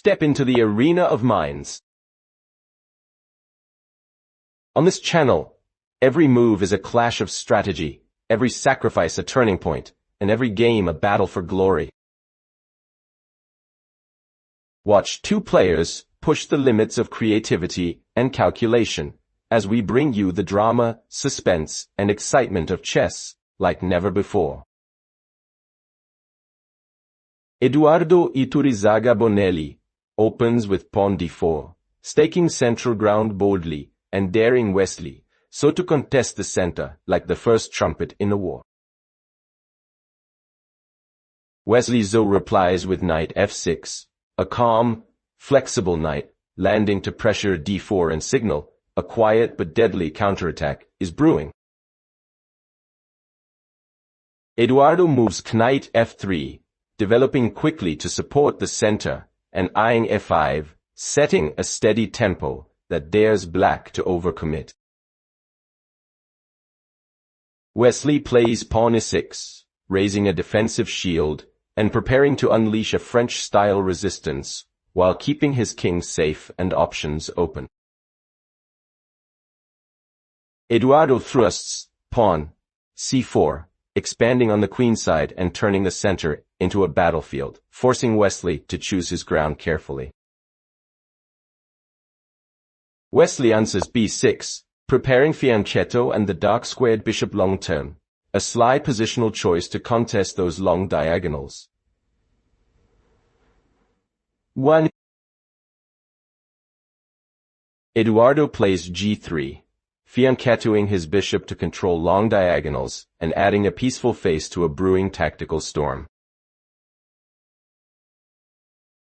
Step into the arena of minds. On this channel, every move is a clash of strategy, every sacrifice a turning point, and every game a battle for glory. Watch two players push the limits of creativity and calculation, as we bring you the drama, suspense, and excitement of chess like never before. Eduardo Iturrizaga Bonelli opens with pawn d4, staking central ground boldly and daring Wesley so to contest the center like the first trumpet in a war. Wesley replies with knight f6, a calm, flexible knight, landing to pressure d4 and signal a quiet but deadly counterattack is brewing. Eduardo moves knight f3, developing quickly to support the center, and iyong f5, setting a steady tempo that dares black to overcommit. Wesley plays pawn e6, raising a defensive shield and preparing to unleash a French-style resistance while keeping his king safe and options open. Eduardo thrusts pawn c4, expanding on the queenside and turning the center into a battlefield, forcing Wesley to choose his ground carefully. Wesley answers b6, preparing fianchetto and the dark-squared bishop long-term, a sly positional choice to contest those long diagonals. 1. Eduardo plays g3, fianchettoing his bishop to control long diagonals and adding a peaceful face to a brewing tactical storm.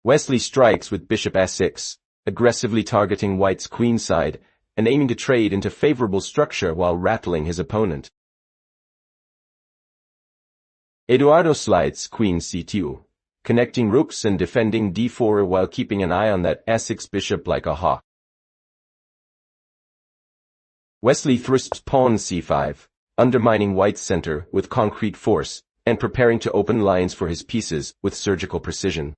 Wesley strikes with bishop s6, aggressively targeting white's queenside and aiming to trade into favorable structure while rattling his opponent. Eduardo slides queen c2, connecting rooks and defending d4 while keeping an eye on that s6 bishop like a hawk. Wesley thrusts pawn c5, undermining white's center with concrete force and preparing to open lines for his pieces with surgical precision.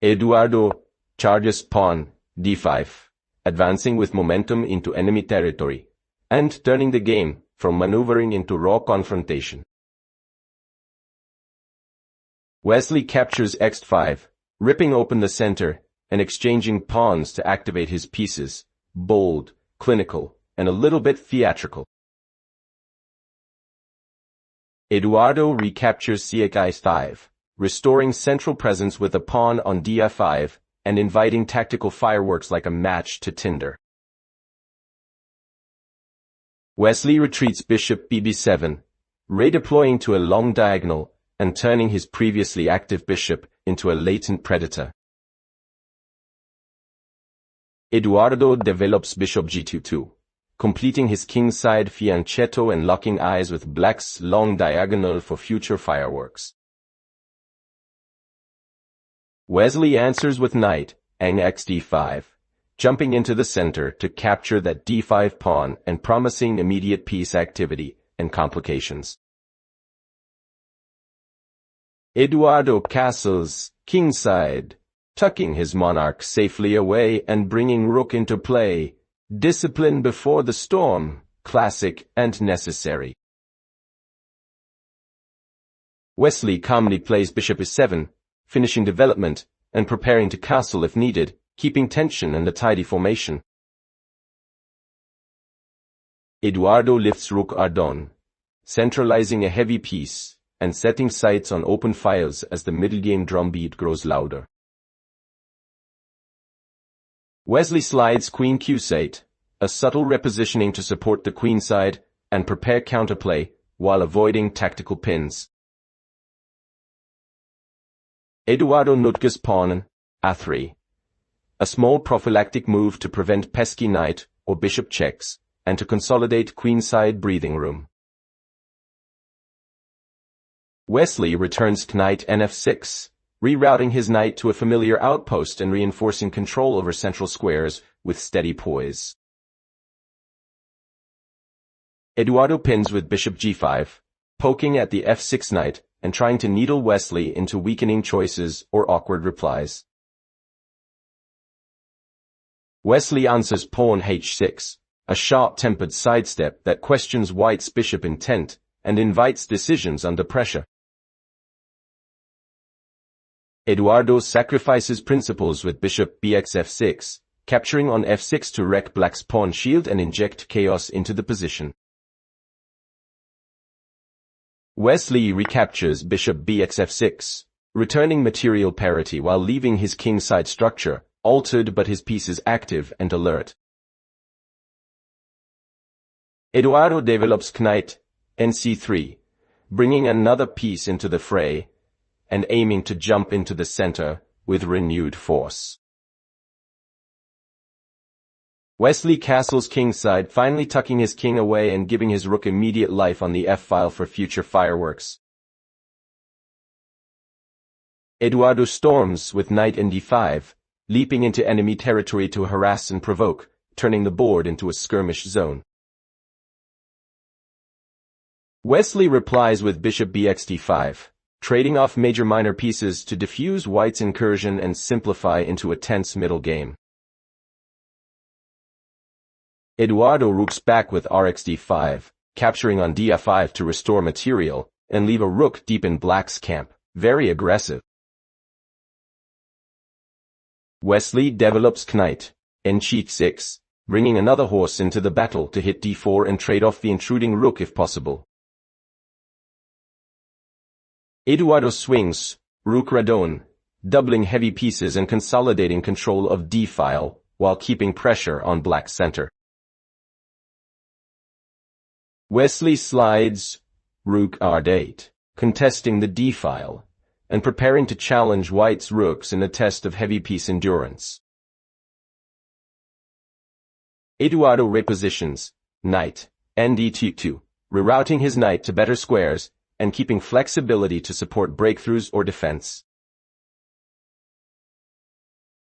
Eduardo charges pawn d5, advancing with momentum into enemy territory, and turning the game from maneuvering into raw confrontation. Wesley captures x5, ripping open the center and exchanging pawns to activate his pieces, bold, clinical, and a little bit theatrical. Eduardo recaptures cx5, restoring central presence with a pawn on df5 and inviting tactical fireworks like a match to tinder. Wesley retreats bishop bb7, redeploying to a long diagonal and turning his previously active bishop into a latent predator. Eduardo develops bishop g2, completing his kingside fianchetto and locking eyes with black's long diagonal for future fireworks. Wesley answers with knight and xd5, jumping into the center to capture that d5 pawn and promising immediate piece activity and complications. Eduardo castles kingside, tucking his monarch safely away and bringing rook into play. Discipline before the storm, classic and necessary. Wesley calmly plays bishop e7, finishing development and preparing to castle if needed, keeping tension and a tidy formation. Eduardo lifts rook ardon, centralizing a heavy piece and setting sights on open files as the middle game drumbeat grows louder. Wesley slides queen q8, a subtle repositioning to support the queenside and prepare counterplay while avoiding tactical pins. Eduardo nutges pawn a3, a small prophylactic move to prevent pesky knight or bishop checks and to consolidate queenside breathing room. Wesley returns knight nf6, rerouting his knight to a familiar outpost and reinforcing control over central squares with steady poise. Eduardo pins with bishop g5, poking at the f6 knight and trying to needle Wesley into weakening choices or awkward replies. Wesley answers pawn h6, a sharp-tempered sidestep that questions White's bishop intent and invites decisions under pressure. Eduardo sacrifices principles with bishop bxf6, capturing on f6 to wreck Black's pawn shield and inject chaos into the position. Wesley recaptures bishop bxf6, returning material parity while leaving his kingside structure altered but his pieces active and alert. Eduardo develops knight nc3, bringing another piece into the fray and aiming to jump into the center with renewed force. Wesley castles kingside, finally tucking his king away and giving his rook immediate life on the f-file for future fireworks. Eduardo storms with knight d5, leaping into enemy territory to harass and provoke, turning the board into a skirmish zone. Wesley replies with bishop bxd5, trading off major-minor pieces to diffuse White's incursion and simplify into a tense middle game. Eduardo rooks back with rxd5, capturing on df5 to restore material and leave a rook deep in Black's camp, very aggressive. Wesley develops knight nc6, bringing another horse into the battle to hit d4 and trade off the intruding rook if possible. Eduardo swings rook radon, doubling heavy pieces and consolidating control of d-file while keeping pressure on Black's center. Wesley slides rook r8, contesting the d-file and preparing to challenge White's rooks in a test of heavy piece endurance. Eduardo repositions knight nd2, rerouting his knight to better squares and keeping flexibility to support breakthroughs or defense.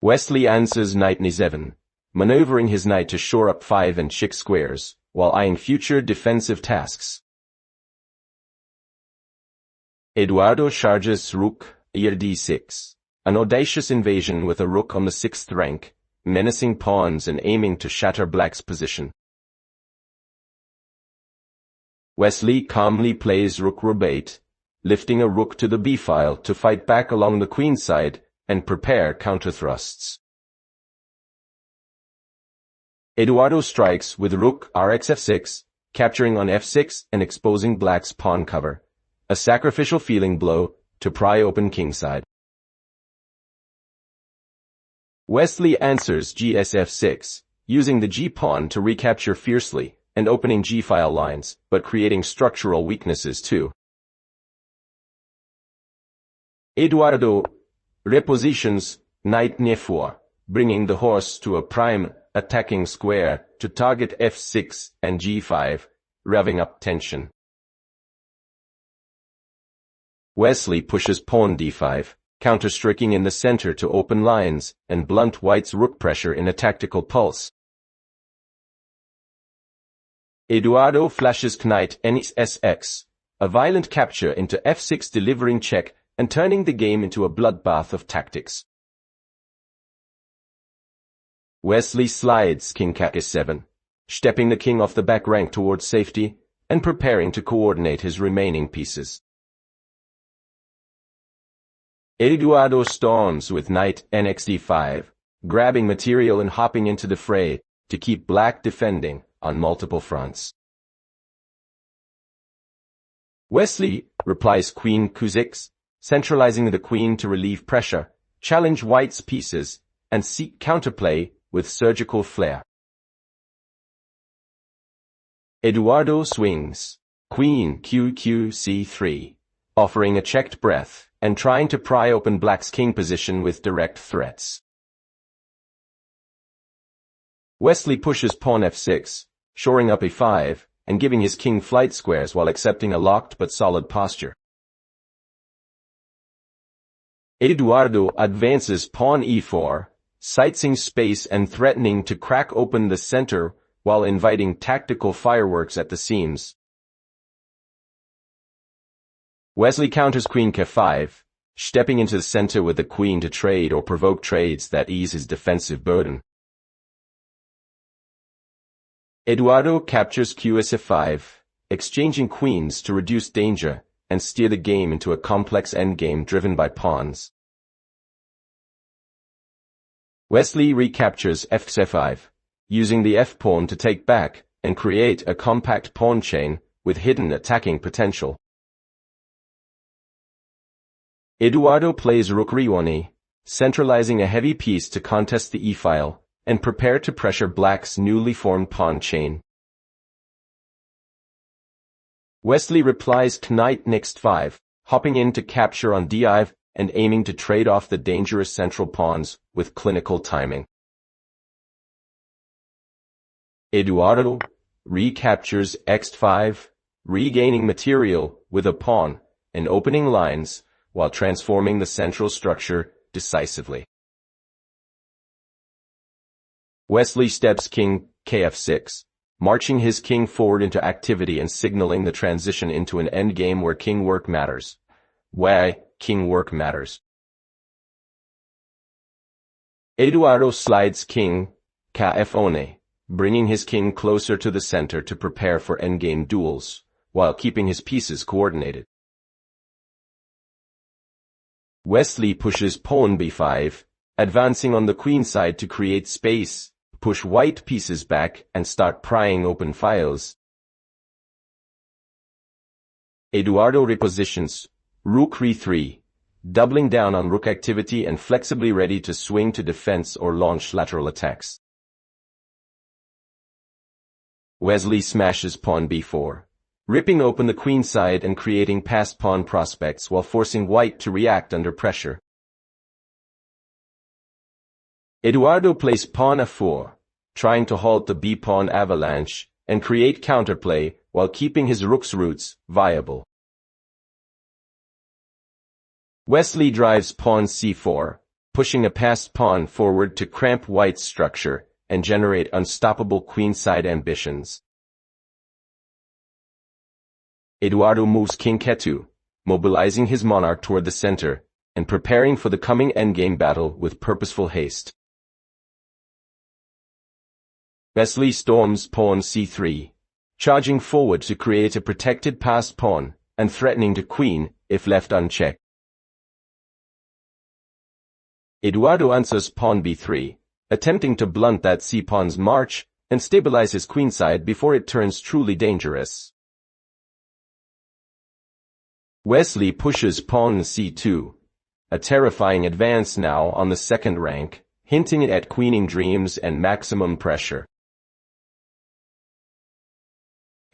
Wesley answers knight n7, maneuvering his knight to shore up 5 and 6 squares, while eyeing future defensive tasks. Eduardo charges rook d6, an audacious invasion with a rook on the 6th rank, menacing pawns and aiming to shatter Black's position. Wesley calmly plays rook rook8, lifting a rook to the b-file to fight back along the queen side and prepare counterthrusts. Eduardo strikes with rook rxf6, capturing on f6 and exposing Black's pawn cover, a sacrificial feeling blow to pry open kingside. Wesley answers gsf6, using the g-pawn to recapture fiercely and opening g-file lines, but creating structural weaknesses too. Eduardo repositions knight n4, bringing the horse to a prime attacking square to target f6 and g5, revving up tension. Wesley pushes pawn d5, counter-striking in the center to open lines and blunt White's rook pressure in a tactical pulse. Eduardo flashes knight nsx, a violent capture into f6, delivering check and turning the game into a bloodbath of tactics. Wesley slides king e7, stepping the king off the back rank towards safety and preparing to coordinate his remaining pieces. Eduardo storms with knight nxd5, grabbing material and hopping into the fray to keep Black defending on multiple fronts. Wesley replies queen q6, centralizing the queen to relieve pressure, challenge White's pieces, and seek counterplay with surgical flair. Eduardo swings queen qc3, offering a checked breath and trying to pry open Black's king position with direct threats. Wesley pushes pawn f6, shoring up e5, and giving his king flight squares while accepting a locked but solid posture. Eduardo advances pawn e4, sightseeing space and threatening to crack open the center while inviting tactical fireworks at the seams. Wesley counters queen k5, stepping into the center with the queen to trade or provoke trades that ease his defensive burden. Eduardo captures qsf5, exchanging queens to reduce danger and steer the game into a complex endgame driven by pawns. Wesley recaptures f5, using the f-pawn to take back and create a compact pawn chain with hidden attacking potential. Eduardo plays rook re1e, centralizing a heavy piece to contest the e-file and prepare to pressure black's newly formed pawn chain. Wesley replies knight next 5, hopping in to capture on d5 and aiming to trade off the dangerous central pawns with clinical timing. Eduardo recaptures x5, regaining material with a pawn and opening lines while transforming the central structure decisively. Wesley steps king kf6, marching his king forward into activity and signaling the transition into an endgame where king work matters. Why king work matters. Eduardo slides king kf1e, bringing his king closer to the center to prepare for endgame duels, while keeping his pieces coordinated. Wesley pushes pawn b5, advancing on the queen side to create space, push white pieces back and start prying open files. Eduardo repositions rook e3, doubling down on rook activity and flexibly ready to swing to defense or launch lateral attacks. Wesley smashes pawn b4, ripping open the queen side and creating passed pawn prospects while forcing white to react under pressure. Eduardo plays pawn f4, trying to halt the b-pawn avalanche and create counterplay while keeping his rook's roots viable. Wesley drives pawn c4, pushing a passed pawn forward to cramp white's structure and generate unstoppable queenside ambitions. Eduardo moves king k2, mobilizing his monarch toward the center and preparing for the coming endgame battle with purposeful haste. Wesley storms pawn c3, charging forward to create a protected passed pawn and threatening the queen if left unchecked. Eduardo answers pawn b3, attempting to blunt that c-pawn's march and stabilize his queenside before it turns truly dangerous. Wesley pushes pawn c2, a terrifying advance now on the second rank, hinting at queening dreams and maximum pressure.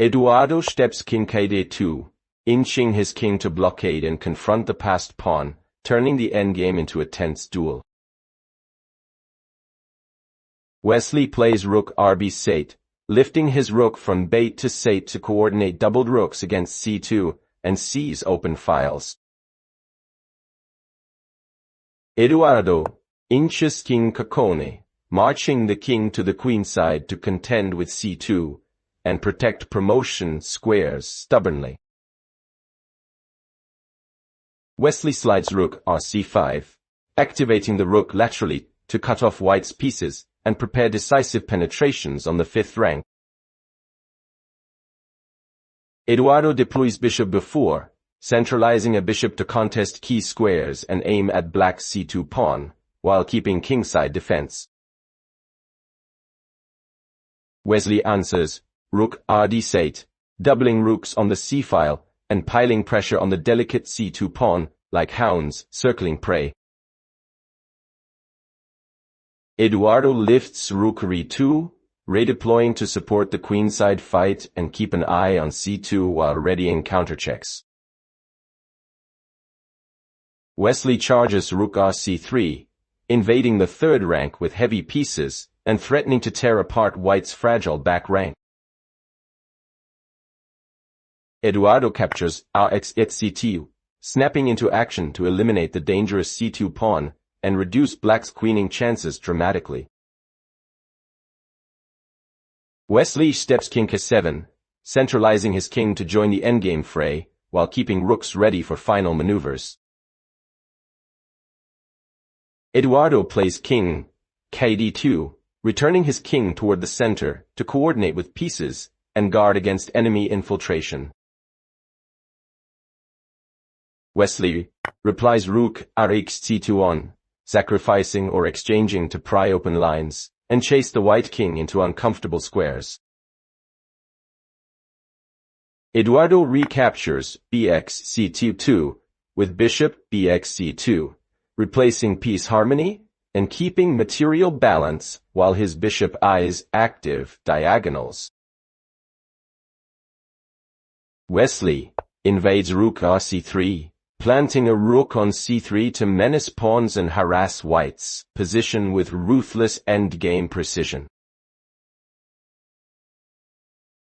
Eduardo steps king kd2, inching his king to blockade and confront the passed pawn, turning the endgame into a tense duel. Wesley plays rook rb8, lifting his rook from bait to sate to coordinate doubled rooks against c2 and seize open files. Eduardo inches king c1, marching the king to the queen side to contend with c2 and protect promotion squares stubbornly. Wesley slides rook rc5, activating the rook laterally to cut off white's pieces and prepare decisive penetrations on the fifth rank. Eduardo deploys bishop b4, centralizing a bishop to contest key squares and aim at black's c2 pawn, while keeping kingside defense. Wesley answers rook rd8, doubling rooks on the c-file and piling pressure on the delicate c2 pawn like hounds circling prey. Eduardo lifts rook e2, redeploying to support the queenside fight and keep an eye on c2 while readying counterchecks. Wesley charges rook rc3, invading the third rank with heavy pieces and threatening to tear apart white's fragile back rank. Eduardo captures rx8c2, snapping into action to eliminate the dangerous c2 pawn and reduce black's queening chances dramatically. Wesley steps king k7, centralizing his king to join the endgame fray, while keeping rooks ready for final maneuvers. Eduardo plays king kd2, returning his king toward the center to coordinate with pieces and guard against enemy infiltration. Wesley replies Rook rxc2 on, sacrificing or exchanging to pry open lines and chase the white king into uncomfortable squares. Eduardo recaptures bxc2 with bishop bxc2, replacing piece harmony and keeping material balance while his bishop eyes active diagonals. Wesley invades Rook rc3, planting a rook on c3 to menace pawns and harass white's position with ruthless endgame precision.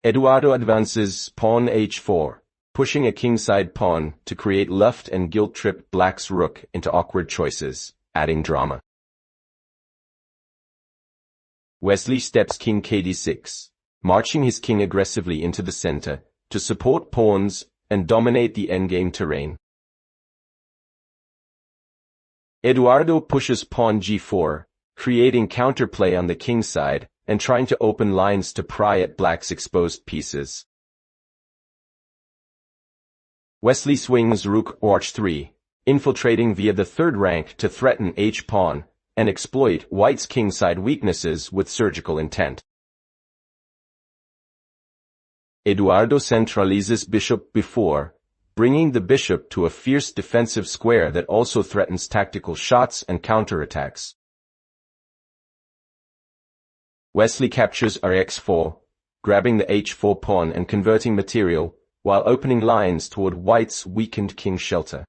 Eduardo advances pawn h4, pushing a kingside pawn to create luft and guilt-trip black's rook into awkward choices, adding drama. Wesley steps king kd6, marching his king aggressively into the center to support pawns and dominate the endgame terrain. Eduardo pushes pawn g4, creating counterplay on the king side and trying to open lines to pry at black's exposed pieces. Wesley swings Rook h3, infiltrating via the third rank to threaten h-pawn and exploit white's kingside weaknesses with surgical intent. Eduardo centralizes bishop b4, bringing the bishop to a fierce defensive square that also threatens tactical shots and counterattacks. Wesley captures rx4, grabbing the h4 pawn and converting material, while opening lines toward white's weakened king shelter.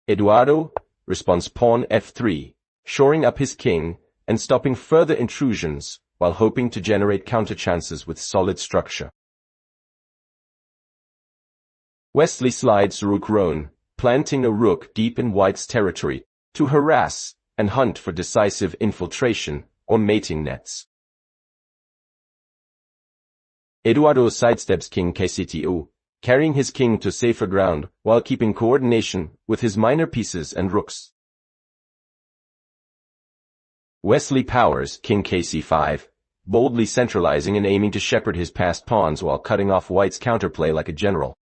Eduardo responds pawn f3, shoring up his king and stopping further intrusions while hoping to generate counterchances with solid structure. Wesley slides Rook roan, planting a rook deep in white's territory to harass and hunt for decisive infiltration or mating nets. Eduardo sidesteps king kc2, carrying his king to safer ground while keeping coordination with his minor pieces and rooks. Wesley powers king kc5, boldly centralizing and aiming to shepherd his passed pawns while cutting off white's counterplay like a general.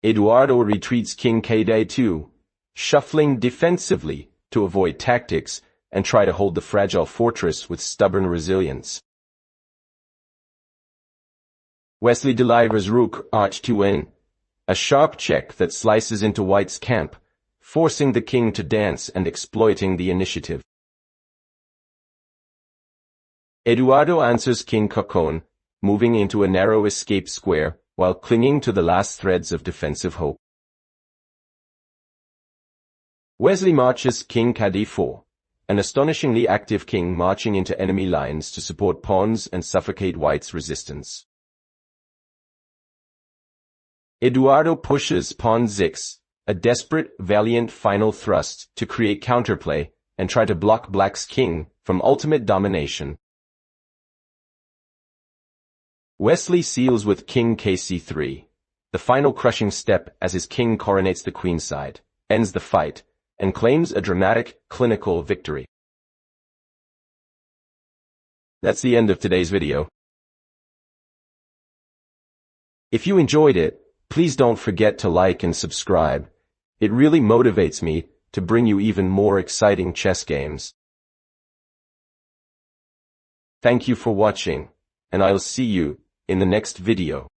Eduardo retreats king kd2, shuffling defensively to avoid tactics and try to hold the fragile fortress with stubborn resilience. Wesley delivers Rook h2n, a sharp check that slices into white's camp, forcing the king to dance and exploiting the initiative. Eduardo answers king c1, moving into a narrow escape square while clinging to the last threads of defensive hope. Wesley marches king kd4, an astonishingly active king marching into enemy lines to support pawns and suffocate white's resistance. Eduardo pushes pawn z6, a desperate, valiant final thrust to create counterplay and try to block black's king from ultimate domination. Wesley seals with king kc3, the final crushing step as his king coronates the queenside, ends the fight, and claims a dramatic, clinical victory. That's the end of today's video. If you enjoyed it, please don't forget to like and subscribe. It really motivates me to bring you even more exciting chess games. Thank you for watching, and I'll see you in the next video.